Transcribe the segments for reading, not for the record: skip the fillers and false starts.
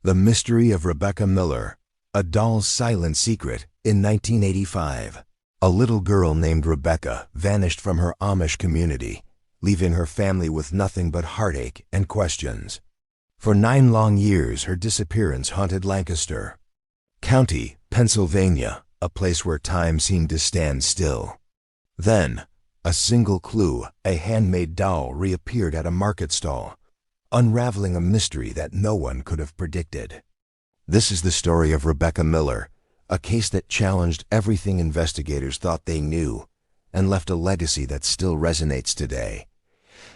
The Mystery of Rebecca Miller, A Doll's Silent Secret. In 1985, a little girl named Rebecca vanished from her Amish community, leaving her family with nothing but heartache and questions. For 9 long years, her disappearance haunted Lancaster County, Pennsylvania, a place where time seemed to stand still. Then, a single clue, a handmade doll, reappeared at a market stall, unraveling a mystery that no one could have predicted. This is the story of Rebecca Miller, a case that challenged everything investigators thought they knew and left a legacy that still resonates today.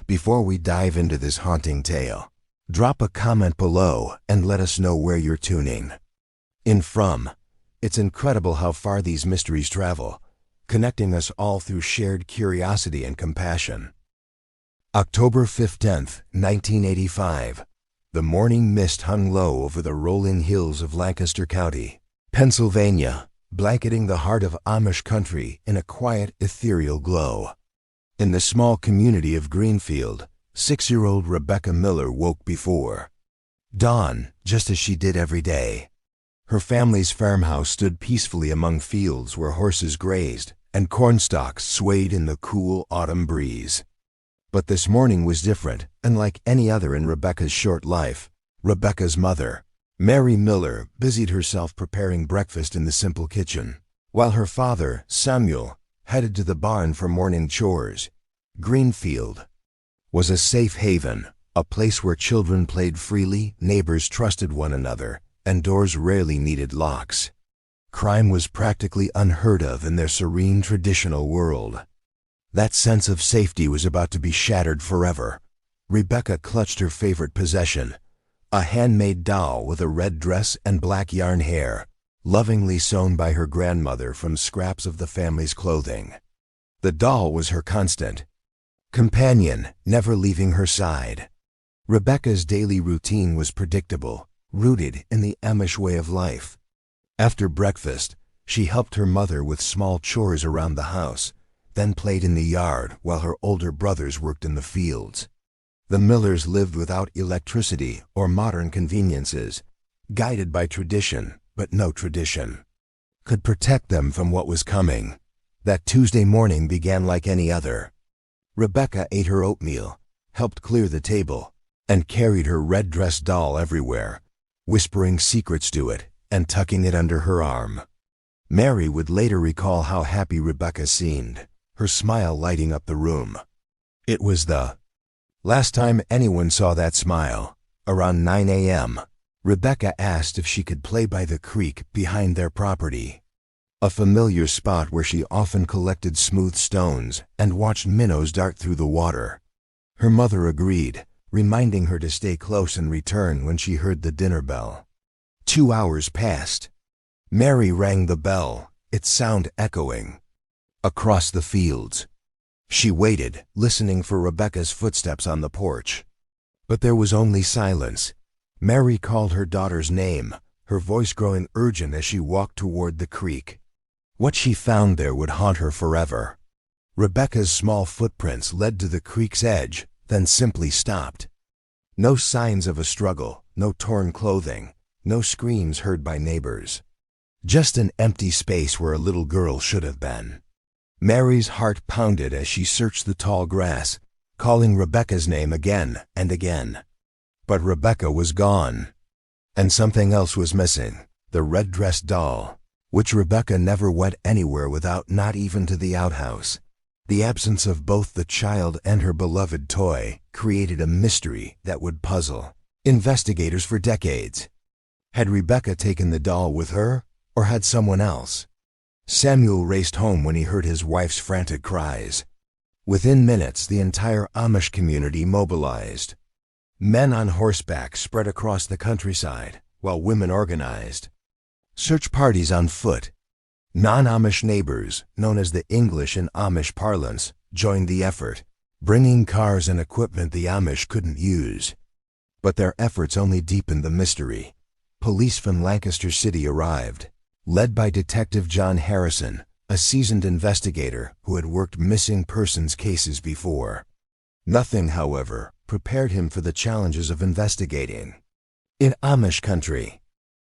Before we dive into this haunting tale, drop a comment below and let us know where you're tuning in from. It's incredible how far these mysteries travel, connecting us all through shared curiosity and compassion. October 15th, 1985. The morning mist hung low over the rolling hills of Lancaster County, Pennsylvania, blanketing the heart of Amish country in a quiet, ethereal glow. In the small community of Greenfield, 6-year-old Rebecca Miller woke before dawn, just as she did every day. Her family's farmhouse stood peacefully among fields where horses grazed and cornstalks swayed in the cool autumn breeze. But this morning was different, unlike any other in Rebecca's short life. Rebecca's mother, Mary Miller, busied herself preparing breakfast in the simple kitchen, while her father, Samuel, headed to the barn for morning chores. Greenfield was a safe haven, a place where children played freely, neighbors trusted one another, and doors rarely needed locks. Crime was practically unheard of in their serene traditional world. That sense of safety was about to be shattered forever. Rebecca clutched her favorite possession, a handmade doll with a red dress and black yarn hair, lovingly sewn by her grandmother from scraps of the family's clothing. The doll was her constant companion, never leaving her side. Rebecca's daily routine was predictable, rooted in the Amish way of life. After breakfast, she helped her mother with small chores around the house, then played in the yard while her older brothers worked in the fields. The Millers lived without electricity or modern conveniences, guided by tradition, but no tradition could protect them from what was coming. That Tuesday morning began like any other. Rebecca ate her oatmeal, helped clear the table, and carried her red dress doll everywhere, whispering secrets to it and tucking it under her arm. Mary would later recall how happy Rebecca seemed, her smile lighting up the room. It was the last time anyone saw that smile. Around 9 a.m., Rebecca asked if she could play by the creek behind their property, a familiar spot where she often collected smooth stones and watched minnows dart through the water. Her mother agreed, reminding her to stay close and return when she heard the dinner bell. 2 hours passed. Mary rang the bell, its sound echoing across the fields. She waited, listening for Rebecca's footsteps on the porch. But there was only silence. Mary called her daughter's name, her voice growing urgent as she walked toward the creek. What she found there would haunt her forever. Rebecca's small footprints led to the creek's edge, then simply stopped. No signs of a struggle, no torn clothing, no screams heard by neighbors. Just an empty space where a little girl should have been. Mary's heart pounded as she searched the tall grass, calling Rebecca's name again and again. But Rebecca was gone. And something else was missing, the red-dressed doll, which Rebecca never went anywhere without, not even to the outhouse. The absence of both the child and her beloved toy created a mystery that would puzzle investigators for decades. Had Rebecca taken the doll with her, or had someone else? Samuel raced home when he heard his wife's frantic cries. Within minutes, the entire Amish community mobilized. Men on horseback spread across the countryside, while women organized search parties on foot. Non-Amish neighbors, known as the English in Amish parlance, joined the effort, bringing cars and equipment the Amish couldn't use. But their efforts only deepened the mystery. Police from Lancaster City arrived, led by Detective John Harrison, a seasoned investigator who had worked missing persons cases before. Nothing, however, prepared him for the challenges of investigating In Amish country,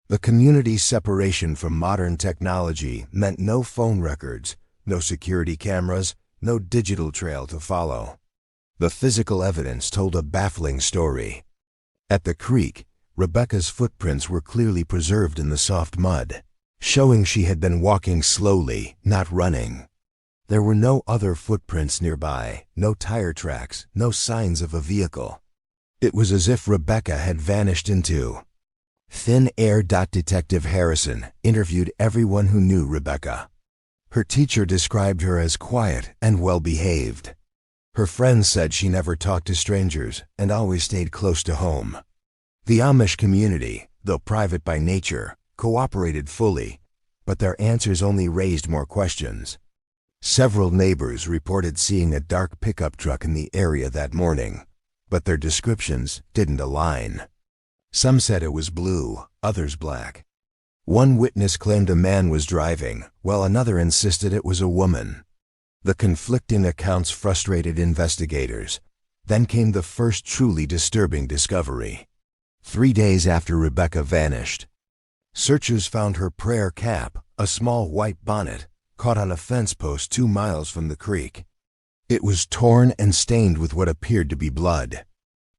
the community's separation from modern technology meant no phone records, no security cameras, no digital trail to follow. The physical evidence told a baffling story. At the creek, Rebecca's footprints were clearly preserved in the soft mud, showing she had been walking slowly, not running. There were no other footprints nearby, no tire tracks, no signs of a vehicle. It was as if Rebecca had vanished into thin air. Detective Harrison interviewed everyone who knew Rebecca. Her teacher described her as quiet and well-behaved. Her friends said she never talked to strangers and always stayed close to home. The Amish community, though private by nature, cooperated fully, but their answers only raised more questions. Several neighbors reported seeing a dark pickup truck in the area that morning, but their descriptions didn't align. Some said it was blue, others black. One witness claimed a man was driving, while another insisted it was a woman. The conflicting accounts frustrated investigators. Then came the first truly disturbing discovery. 3 days after Rebecca vanished, searchers found her prayer cap, a small white bonnet, caught on a fence post 2 miles from the creek. It was torn and stained with what appeared to be blood.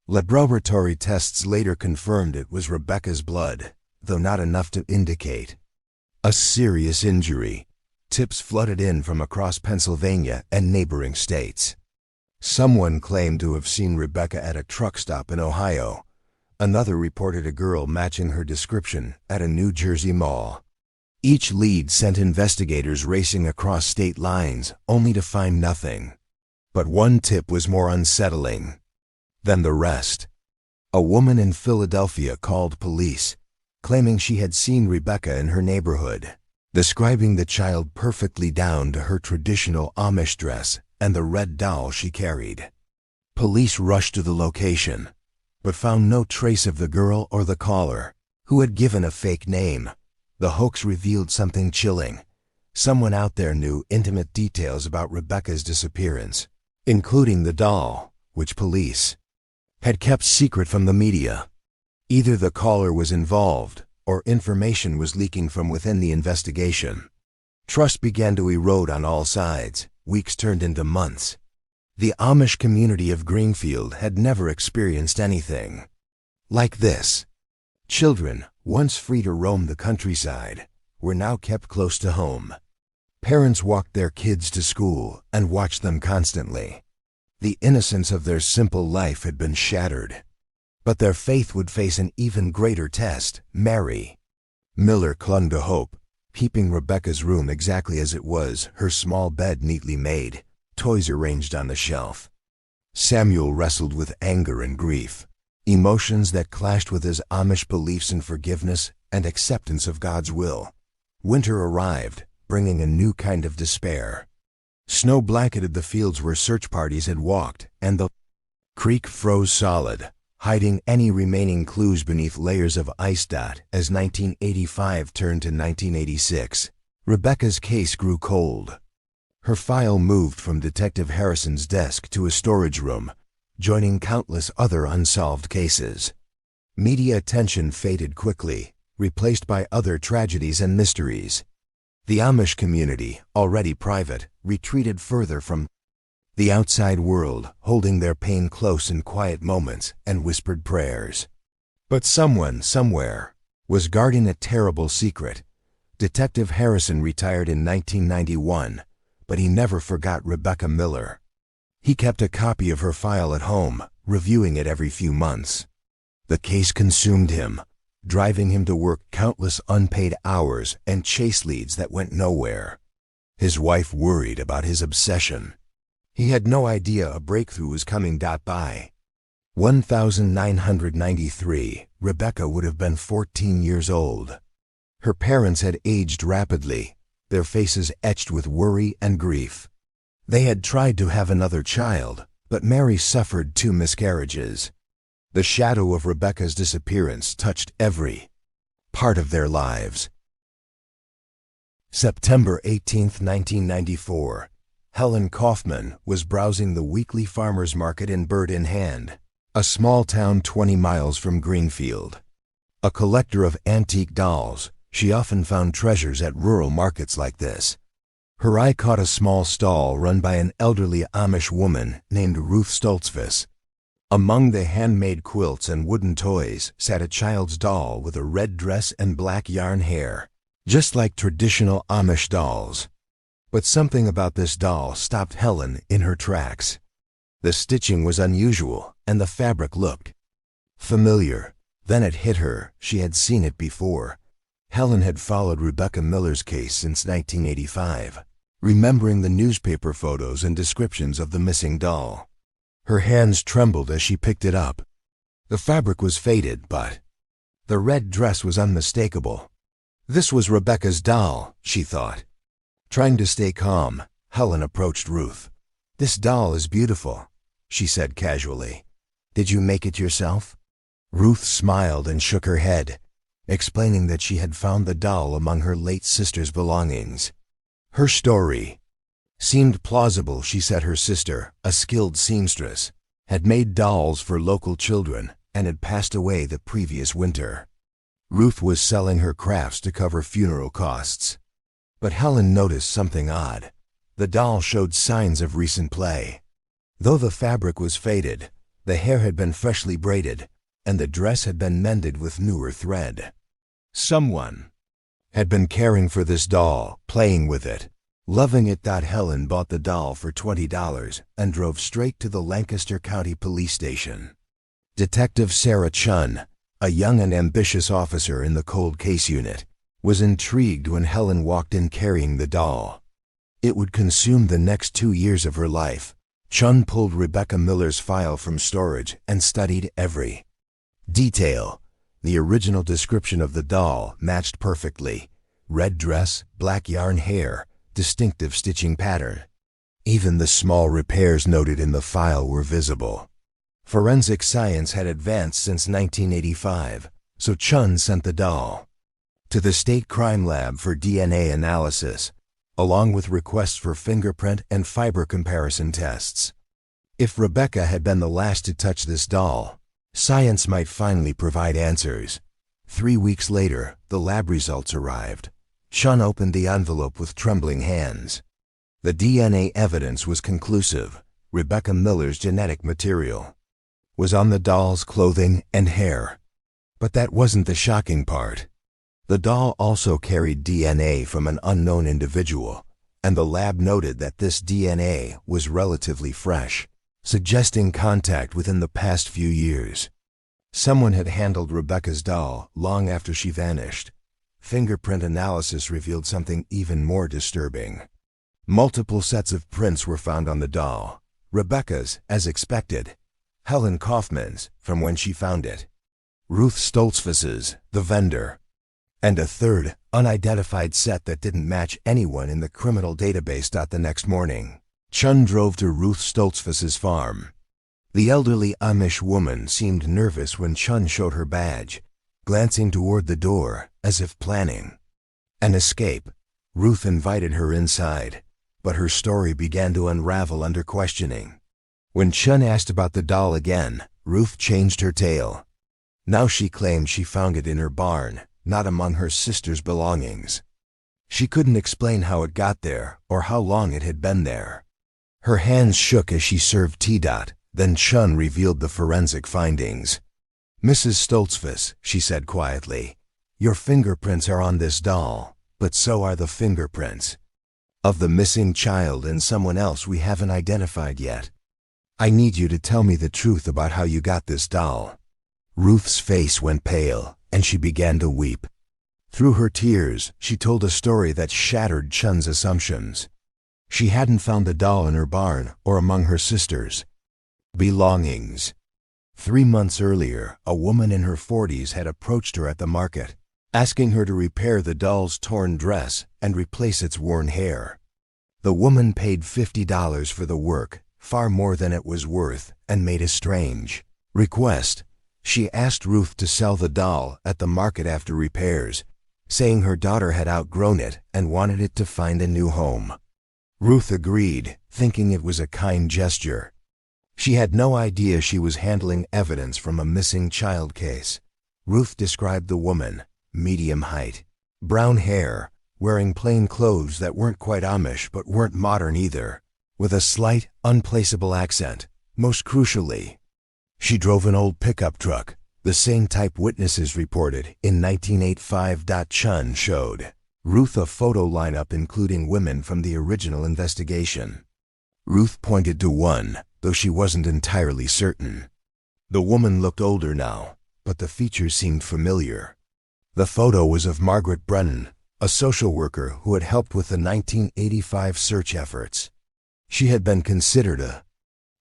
Laboratory tests later confirmed it was Rebecca's blood, though not enough to indicate a serious injury. Tips flooded in from across Pennsylvania and neighboring states. Someone claimed to have seen Rebecca at a truck stop in Ohio. Another reported a girl matching her description at a New Jersey mall. Each lead sent investigators racing across state lines, only to find nothing. But one tip was more unsettling than the rest. A woman in Philadelphia called police, claiming she had seen Rebecca in her neighborhood, describing the child perfectly down to her traditional Amish dress and the red doll she carried. Police rushed to the location, but found no trace of the girl or the caller, who had given a fake name. The hoax revealed something chilling. Someone out there knew intimate details about Rebecca's disappearance, including the doll, which police had kept secret from the media. Either the caller was involved, or information was leaking from within the investigation. Trust began to erode on all sides. Weeks turned into months. The Amish community of Greenfield had never experienced anything like this. Children, once free to roam the countryside, were now kept close to home. Parents walked their kids to school and watched them constantly. The innocence of their simple life had been shattered. But their faith would face an even greater test. Mary Miller clung to hope, keeping Rebecca's room exactly as it was, her small bed neatly made, toys arranged on the shelf. Samuel wrestled with anger and grief, emotions that clashed with his Amish beliefs in forgiveness and acceptance of God's will. Winter arrived, bringing a new kind of despair. Snow blanketed the fields where search parties had walked, and the creek froze solid, hiding any remaining clues beneath layers of ice. As 1985 turned to 1986, Rebecca's case grew cold. Her file moved from Detective Harrison's desk to a storage room, joining countless other unsolved cases. Media attention faded quickly, replaced by other tragedies and mysteries. The Amish community, already private, retreated further from the outside world, holding their pain close in quiet moments and whispered prayers. But someone, somewhere, was guarding a terrible secret. Detective Harrison retired in 1991, but he never forgot Rebecca Miller. He kept a copy of her file at home, reviewing it every few months. The case consumed him, driving him to work countless unpaid hours and chase leads that went nowhere. His wife worried about his obsession. He had no idea a breakthrough was coming. By 1993, Rebecca would have been 14 years old. Her parents had aged rapidly, their faces etched with worry and grief. They had tried to have another child, but Mary suffered 2 miscarriages. The shadow of Rebecca's disappearance touched every part of their lives. September 18, 1994. Helen Kaufman was browsing the weekly farmers market in Bird in Hand, a small town 20 miles from Greenfield. A collector of antique dolls, she often found treasures at rural markets like this. Her eye caught a small stall run by an elderly Amish woman named Ruth Stoltzfus. Among the handmade quilts and wooden toys sat a child's doll with a red dress and black yarn hair, just like traditional Amish dolls. But something about this doll stopped Helen in her tracks. The stitching was unusual, and the fabric looked familiar. Then it hit her, she had seen it before. Helen had followed Rebecca Miller's case since 1985, remembering the newspaper photos and descriptions of the missing doll. Her hands trembled as she picked it up. The fabric was faded, but the red dress was unmistakable. This was Rebecca's doll, she thought. Trying to stay calm, Helen approached Ruth. "This doll is beautiful," she said casually. "Did you make it yourself?" Ruth smiled and shook her head, explaining that she had found the doll among her late sister's belongings. Her story seemed plausible. She said her sister, a skilled seamstress, had made dolls for local children and had passed away the previous winter. Ruth was selling her crafts to cover funeral costs. But Helen noticed something odd. The doll showed signs of recent play. Though the fabric was faded, the hair had been freshly braided, and the dress had been mended with newer thread. Someone had been caring for this doll, playing with it, loving it. Helen bought the doll for $20 and drove straight to the Lancaster County police station. Detective Sarah Chun, a young and ambitious officer in the cold case unit, was intrigued when Helen walked in carrying the doll. It would consume the next 2 years of her life. Chun pulled Rebecca Miller's file from storage and studied every detail. The original description of the doll matched perfectly. Red dress, black yarn hair, distinctive stitching pattern. Even the small repairs noted in the file were visible. Forensic science had advanced since 1985, so Chun sent the doll to the state crime lab for DNA analysis, along with requests for fingerprint and fiber comparison tests. If Rebecca had been the last to touch this doll, science might finally provide answers. 3 weeks later, the lab results arrived. Chun opened the envelope with trembling hands. The DNA evidence was conclusive. Rebecca Miller's genetic material was on the doll's clothing and hair. But that wasn't the shocking part. The doll also carried DNA from an unknown individual, and the lab noted that this DNA was relatively fresh, suggesting contact within the past few years. Someone had handled Rebecca's doll long after she vanished. Fingerprint analysis revealed something even more disturbing. Multiple sets of prints were found on the doll. Rebecca's, as expected. Helen Kaufman's, from when she found it. Ruth Stoltzfus's, the vendor. And a third, unidentified set that didn't match anyone in the criminal database. The next morning, Chun drove to Ruth Stoltzfus's farm. The elderly Amish woman seemed nervous when Chun showed her badge, glancing toward the door as if planning an escape. Ruth invited her inside, but her story began to unravel under questioning. When Chun asked about the doll again, Ruth changed her tale. Now she claimed she found it in her barn, not among her sister's belongings. She couldn't explain how it got there or how long it had been there. Her hands shook as she served tea. Then Chun revealed the forensic findings. "Mrs. Stoltzfus," she said quietly, "your fingerprints are on this doll, but so are the fingerprints of the missing child and someone else we haven't identified yet. I need you to tell me the truth about how you got this doll." Ruth's face went pale, and she began to weep. Through her tears, she told a story that shattered Chun's assumptions. She hadn't found the doll in her barn or among her sister's belongings. 3 months earlier, a woman in her 40s had approached her at the market, asking her to repair the doll's torn dress and replace its worn hair. The woman paid $50 for the work, far more than it was worth, and made a strange request. She asked Ruth to sell the doll at the market after repairs, saying her daughter had outgrown it and wanted it to find a new home. Ruth agreed, thinking it was a kind gesture. She had no idea she was handling evidence from a missing child case. Ruth described the woman, medium height, brown hair, wearing plain clothes that weren't quite Amish but weren't modern either, with a slight, unplaceable accent. Most crucially, she drove an old pickup truck, the same type witnesses reported in 1985. Chun showed Ruth a photo lineup including women from the original investigation. Ruth pointed to one, though she wasn't entirely certain. The woman looked older now, but the features seemed familiar. The photo was of Margaret Brennan, a social worker who had helped with the 1985 search efforts. She had been considered a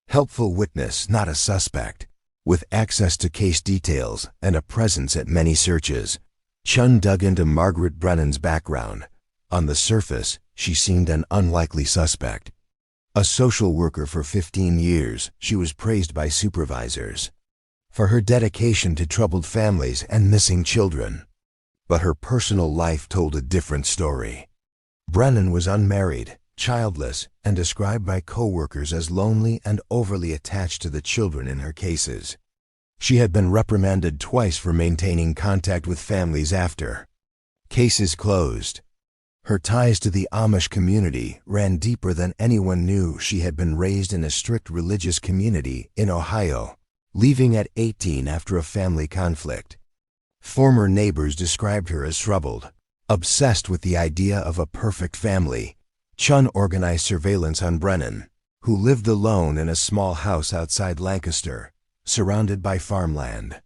helpful witness, not a suspect, with access to case details and a presence at many searches. Chun dug into Margaret Brennan's background. On the surface, she seemed an unlikely suspect. A social worker for 15 years, she was praised by supervisors for her dedication to troubled families and missing children. But her personal life told a different story. Brennan was unmarried, childless, and described by co-workers as lonely and overly attached to the children in her cases. She had been reprimanded twice for maintaining contact with families after cases closed. Her ties to the Amish community ran deeper than anyone knew. She had been raised in a strict religious community in Ohio, leaving at 18 after a family conflict. Former neighbors described her as troubled, obsessed with the idea of a perfect family. Chun organized surveillance on Brennan, who lived alone in a small house outside Lancaster, surrounded by farmland.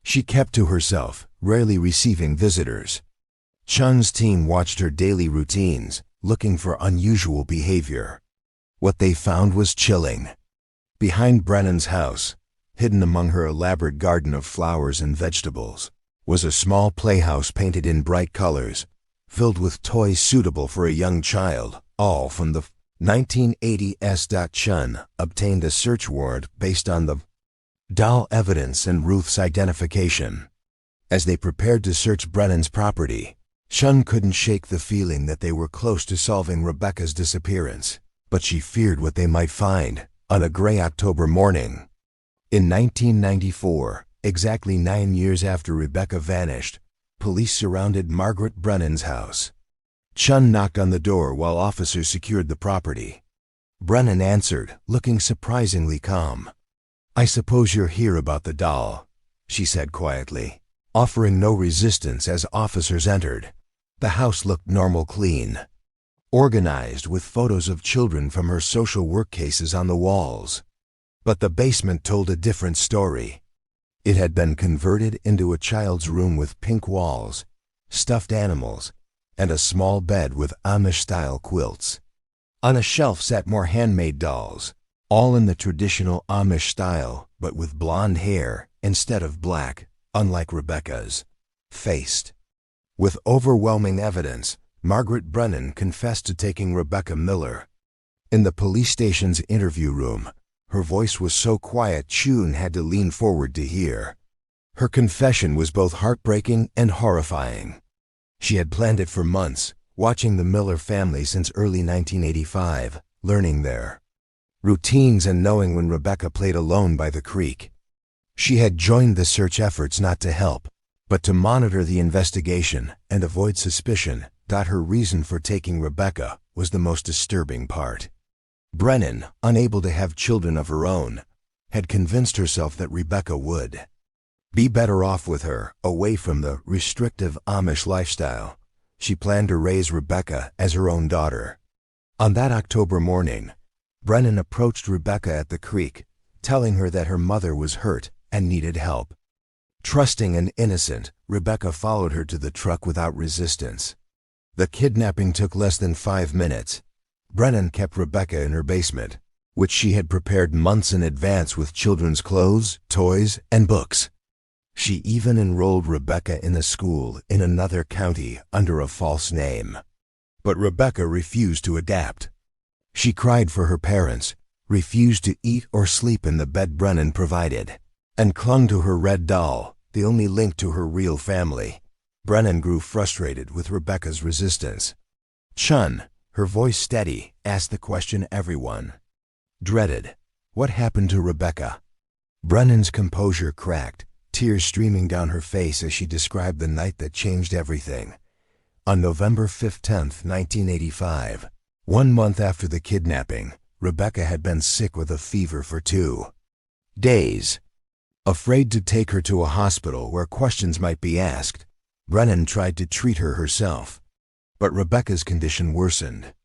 She kept to herself, rarely receiving visitors. Chun's team watched her daily routines, looking for unusual behavior. What they found was chilling. Behind Brennan's house, hidden among her elaborate garden of flowers and vegetables, was a small playhouse painted in bright colors, filled with toys suitable for a young child, all from the 1980s. Chun obtained a search warrant based on the doll evidence and Ruth's identification. As they prepared to search Brennan's property, Chun couldn't shake the feeling that they were close to solving Rebecca's disappearance, but she feared what they might find on a gray October morning. In 1994, exactly 9 years after Rebecca vanished, police surrounded Margaret Brennan's house. Chun knocked on the door while officers secured the property. Brennan answered, looking surprisingly calm. "I suppose you're here about the doll," she said quietly, offering no resistance as officers entered. The house looked normal, clean, organized with photos of children from her social work cases on the walls. But the basement told a different story. It had been converted into a child's room with pink walls, stuffed animals, and a small bed with Amish-style quilts. On a shelf sat more handmade dolls, all in the traditional Amish style, but with blonde hair instead of black, unlike Rebecca's. Faced with overwhelming evidence, Margaret Brennan confessed to taking Rebecca Miller. In the police station's interview room, her voice was so quiet Chun had to lean forward to hear. Her confession was both heartbreaking and horrifying. She had planned it for months, watching the Miller family since early 1985, learning their routines and knowing when Rebecca played alone by the creek. She had joined the search efforts not to help, but to monitor the investigation and avoid suspicion. Her reason for taking Rebecca was the most disturbing part. Brennan, unable to have children of her own, had convinced herself that Rebecca would be better off with her, away from the restrictive Amish lifestyle. She planned to raise Rebecca as her own daughter. On that October morning, Brennan approached Rebecca at the creek, telling her that her mother was hurt and needed help. Trusting and innocent, Rebecca followed her to the truck without resistance. The kidnapping took less than 5 minutes. Brennan kept Rebecca in her basement, which she had prepared months in advance with children's clothes, toys, and books. She even enrolled Rebecca in a school in another county under a false name. But Rebecca refused to adapt. She cried for her parents, refused to eat or sleep in the bed Brennan provided, and clung to her red doll, the only link to her real family. Brennan grew frustrated with Rebecca's resistance. Chun, her voice steady, asked the question everyone dreaded. What happened to Rebecca? Brennan's composure cracked. tears streaming down her face as she described the night that changed everything. On November 15, 1985, 1 month after the kidnapping, Rebecca had been sick with a fever for 2 days. Afraid to take her to a hospital where questions might be asked, Brennan tried to treat her herself. But Rebecca's condition worsened.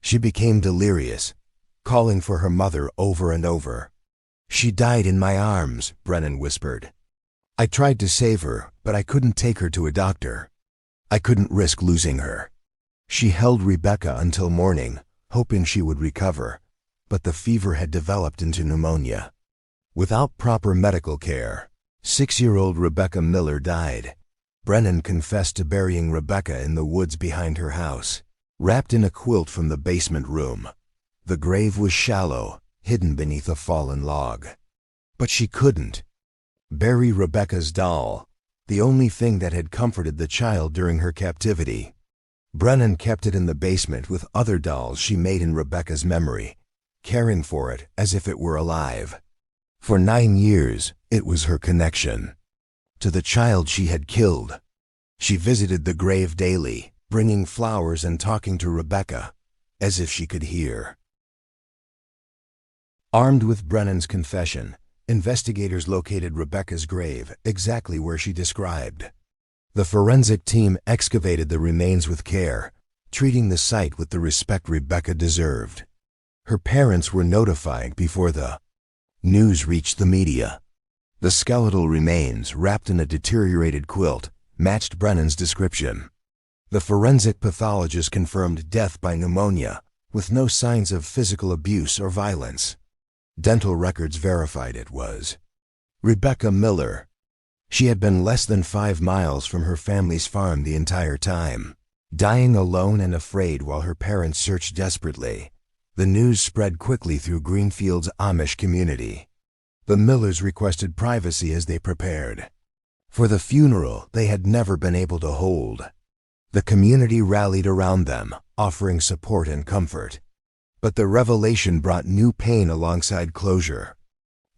She became delirious, calling for her mother over and over. "She died in my arms," Brennan whispered. "I tried to save her, but I couldn't take her to a doctor. I couldn't risk losing her." She held Rebecca until morning, hoping she would recover, but the fever had developed into pneumonia. Without proper medical care, 6-year-old Rebecca Miller died. Brennan confessed to burying Rebecca in the woods behind her house, wrapped in a quilt from the basement room. The grave was shallow, hidden beneath a fallen log. But she couldn't bury Rebecca's doll, the only thing that had comforted the child during her captivity. Brennan kept it in the basement with other dolls she made in Rebecca's memory, caring for it as if it were alive. For 9 years, it was her connection to the child she had killed. She visited the grave daily, bringing flowers and talking to Rebecca, as if she could hear. Armed with Brennan's confession, investigators located Rebecca's grave exactly where she described. The forensic team excavated the remains with care, treating the site with the respect Rebecca deserved. Her parents were notified before the news reached the media. The skeletal remains, wrapped in a deteriorated quilt, matched Brennan's description. The forensic pathologist confirmed death by pneumonia, with no signs of physical abuse or violence. Dental records verified it was Rebecca Miller. She had been less than 5 miles from her family's farm the entire time, dying alone and afraid while her parents searched desperately. The news spread quickly through Greenfield's Amish community. The Millers requested privacy as they prepared for the funeral they had never been able to hold. The community rallied around them, offering support and comfort. But the revelation brought new pain alongside closure.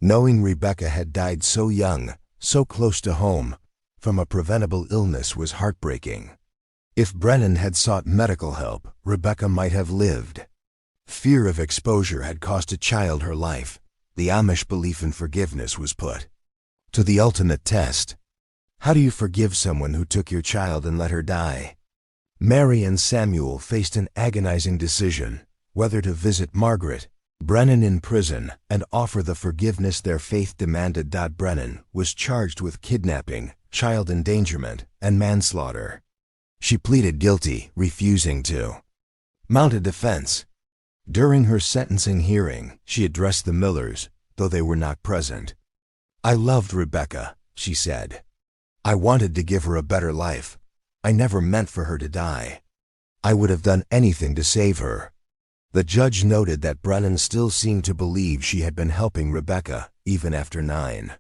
Knowing Rebecca had died so young, so close to home, from a preventable illness was heartbreaking. If Brennan had sought medical help, Rebecca might have lived. Fear of exposure had cost a child her life. The Amish belief in forgiveness was put to the ultimate test. How do you forgive someone who took your child and let her die? Mary and Samuel faced an agonizing decision, whether to visit Margaret, Brennan in prison, and offer the forgiveness their faith demanded. Brennan was charged with kidnapping, child endangerment, and manslaughter. She pleaded guilty, refusing to mount a defense. During her sentencing hearing, she addressed the Millers, though they were not present. "I loved Rebecca," she said. "I wanted to give her a better life. I never meant for her to die. I would have done anything to save her." The judge noted that Brennan still seemed to believe she had been helping Rebecca, even after 9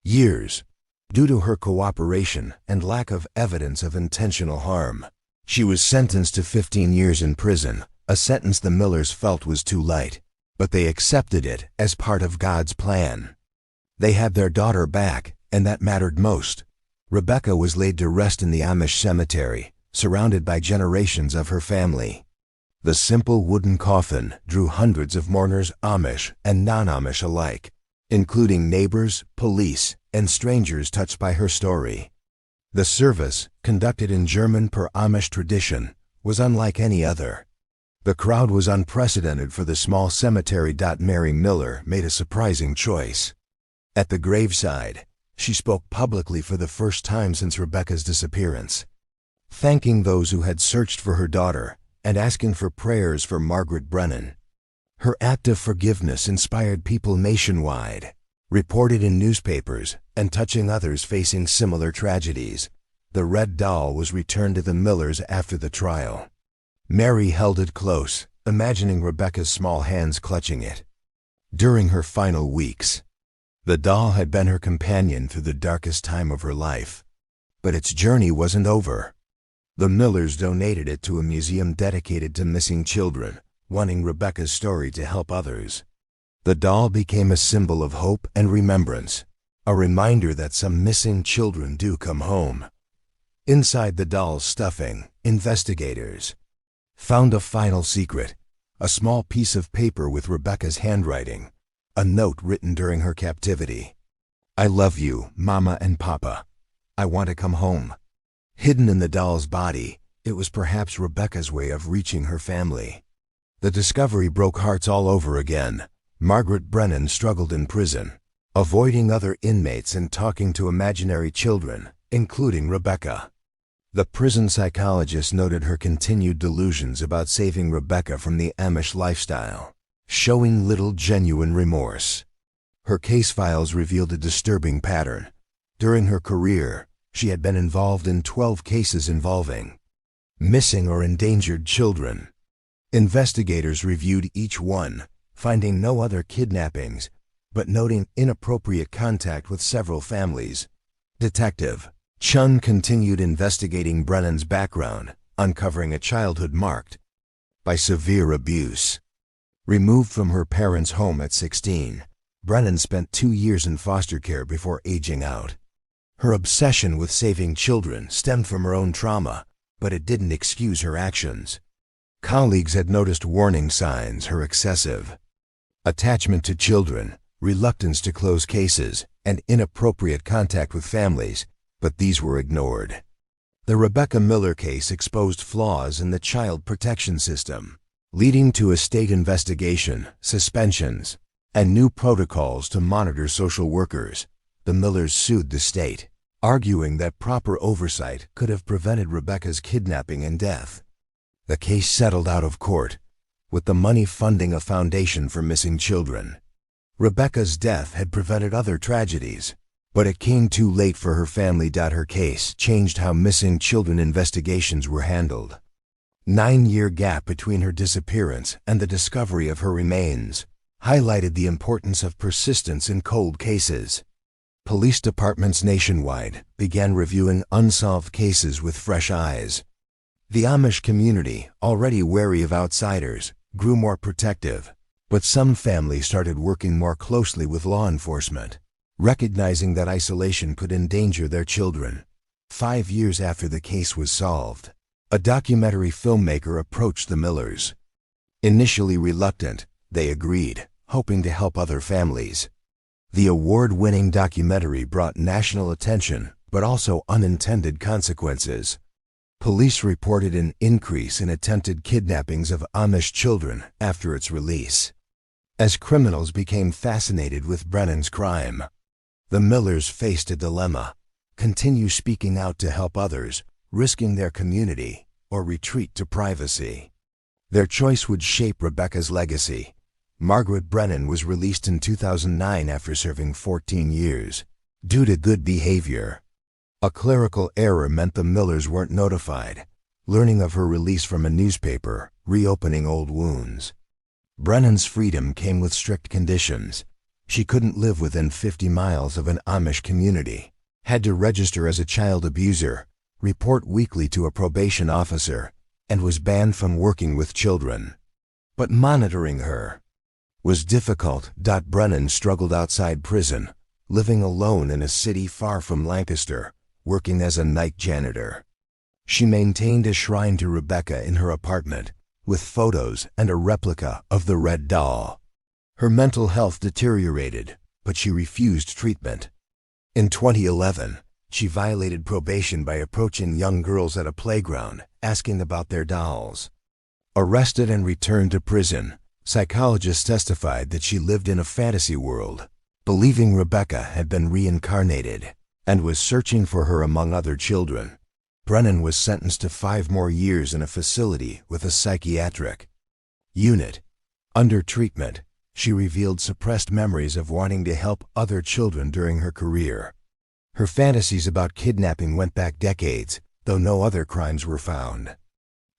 years. Due to her cooperation and lack of evidence of intentional harm, she was sentenced to 15 years in prison, a sentence the Millers felt was too light, but they accepted it as part of God's plan. They had their daughter back, and that mattered most. Rebecca was laid to rest in the Amish cemetery, surrounded by generations of her family. The simple wooden coffin drew hundreds of mourners, Amish and non-Amish alike, including neighbors, police, and strangers touched by her story. The service, conducted in German per Amish tradition, was unlike any other. The crowd was unprecedented for the small cemetery. Mary Miller made a surprising choice. At the graveside, she spoke publicly for the first time since Rebecca's disappearance, thanking those who had searched for her daughter and asking for prayers for Margaret Brennan. Her act of forgiveness inspired people nationwide, reported in newspapers, and touching others facing similar tragedies. The red doll was returned to the Millers after the trial. Mary held it close, imagining Rebecca's small hands clutching it. During her final weeks, the doll had been her companion through the darkest time of her life. But its journey wasn't over. The Millers donated it to a museum dedicated to missing children, wanting Rebecca's story to help others. The doll became a symbol of hope and remembrance, a reminder that some missing children do come home. Inside the doll's stuffing, investigators found a final secret, a small piece of paper with Rebecca's handwriting, a note written during her captivity. "I love you, Mama and Papa. I want to come home." Hidden in the doll's body, it was perhaps Rebecca's way of reaching her family. The discovery broke hearts all over again. Margaret Brennan struggled in prison, avoiding other inmates and talking to imaginary children, including Rebecca. The prison psychologist noted her continued delusions about saving Rebecca from the Amish lifestyle, showing little genuine remorse. Her case files revealed a disturbing pattern. During her career, she had been involved in 12 cases involving missing or endangered children. Investigators reviewed each one, finding no other kidnappings, but noting inappropriate contact with several families. Detective Chun continued investigating Brennan's background, uncovering a childhood marked by severe abuse. Removed from her parents' home at 16, Brennan spent 2 years in foster care before aging out. Her obsession with saving children stemmed from her own trauma, but it didn't excuse her actions. Colleagues had noticed warning signs: her excessive attachment to children, reluctance to close cases, and inappropriate contact with families, but these were ignored. The Rebecca Miller case exposed flaws in the child protection system, leading to a state investigation, suspensions, and new protocols to monitor social workers. The Millers sued the state, arguing that proper oversight could have prevented Rebecca's kidnapping and death. The case settled out of court, with the money funding a foundation for missing children. Rebecca's death had prevented other tragedies, but it came too late for her family. Her case changed how missing children investigations were handled. 9-year gap between her disappearance and the discovery of her remains highlighted the importance of persistence in cold cases. Police departments nationwide began reviewing unsolved cases with fresh eyes. The Amish community, already wary of outsiders, grew more protective, but some families started working more closely with law enforcement, recognizing that isolation could endanger their children. 5 years after the case was solved, a documentary filmmaker approached the Millers. Initially reluctant, they agreed, hoping to help other families. The award-winning documentary brought national attention, but also unintended consequences. Police reported an increase in attempted kidnappings of Amish children after its release. As criminals became fascinated with Brennan's crime, the Millers faced a dilemma: continue speaking out to help others, risking their community, or retreat to privacy. Their choice would shape Rebecca's legacy. Margaret Brennan was released in 2009 after serving 14 years, due to good behavior. A clerical error meant the Millers weren't notified, learning of her release from a newspaper, reopening old wounds. Brennan's freedom came with strict conditions. She couldn't live within 50 miles of an Amish community, had to register as a child abuser, report weekly to a probation officer, and was banned from working with children. But monitoring her was difficult. Brennan struggled outside prison, living alone in a city far from Lancaster, working as a night janitor. She maintained a shrine to Rebecca in her apartment, with photos and a replica of the red doll. Her mental health deteriorated, but she refused treatment. In 2011, she violated probation by approaching young girls at a playground, asking about their dolls. Arrested and returned to prison, psychologists testified that she lived in a fantasy world, believing Rebecca had been reincarnated, and was searching for her among other children. Brennan was sentenced to 5 more years in a facility with a psychiatric unit. Under treatment, she revealed suppressed memories of wanting to help other children during her career. Her fantasies about kidnapping went back decades, though no other crimes were found.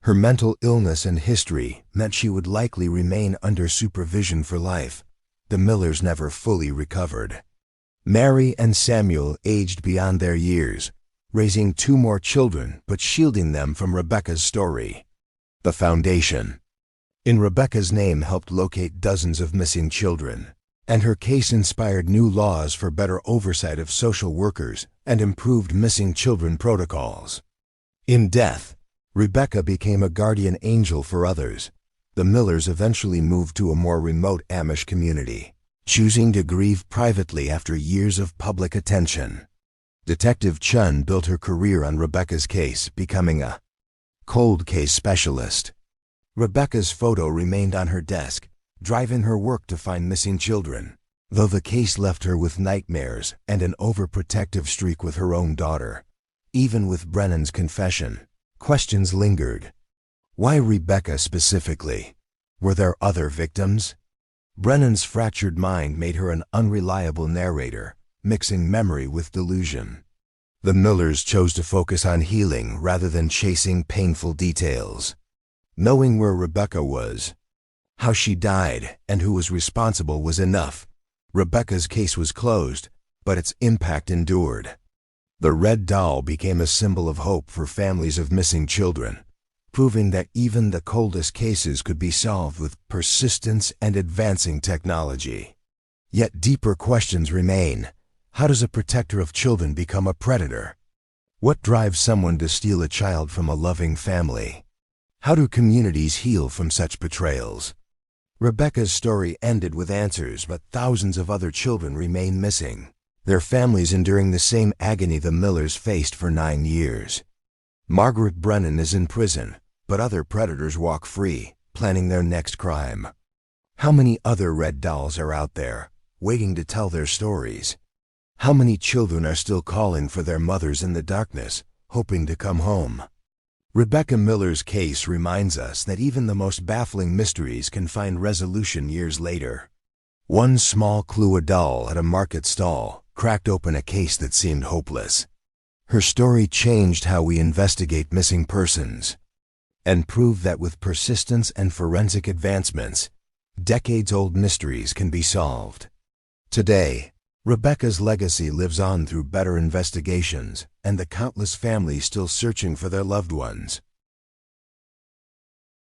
Her mental illness and history meant she would likely remain under supervision for life. The Millers never fully recovered. Mary and Samuel aged beyond their years, raising 2 more children but shielding them from Rebecca's story. The foundation in Rebecca's name helped locate dozens of missing children. And her case inspired new laws for better oversight of social workers and improved missing children protocols. In death, Rebecca became a guardian angel for others. The Millers eventually moved to a more remote Amish community, choosing to grieve privately after years of public attention. Detective Chun built her career on Rebecca's case, becoming a cold case specialist. Rebecca's photo remained on her desk, driving her work to find missing children, though the case left her with nightmares and an overprotective streak with her own daughter. Even with Brennan's confession, questions lingered. Why Rebecca specifically? Were there other victims? Brennan's fractured mind made her an unreliable narrator, mixing memory with delusion. The Millers chose to focus on healing rather than chasing painful details. Knowing where Rebecca was, how she died, and who was responsible was enough. Rebecca's case was closed, but its impact endured. The red doll became a symbol of hope for families of missing children, proving that even the coldest cases could be solved with persistence and advancing technology. Yet deeper questions remain. How does a protector of children become a predator? What drives someone to steal a child from a loving family? How do communities heal from such betrayals? Rebecca's story ended with answers, but thousands of other children remain missing, their families enduring the same agony the Millers faced for 9 years. Margaret Brennan is in prison, but other predators walk free, planning their next crime. How many other red dolls are out there, waiting to tell their stories? How many children are still calling for their mothers in the darkness, hoping to come home? Rebecca Miller's case reminds us that even the most baffling mysteries can find resolution years later. One small clue, a doll at a market stall, cracked open a case that seemed hopeless. Her story changed how we investigate missing persons, and proved that with persistence and forensic advancements, decades-old mysteries can be solved. Today, Rebecca's legacy lives on through better investigations and the countless families still searching for their loved ones.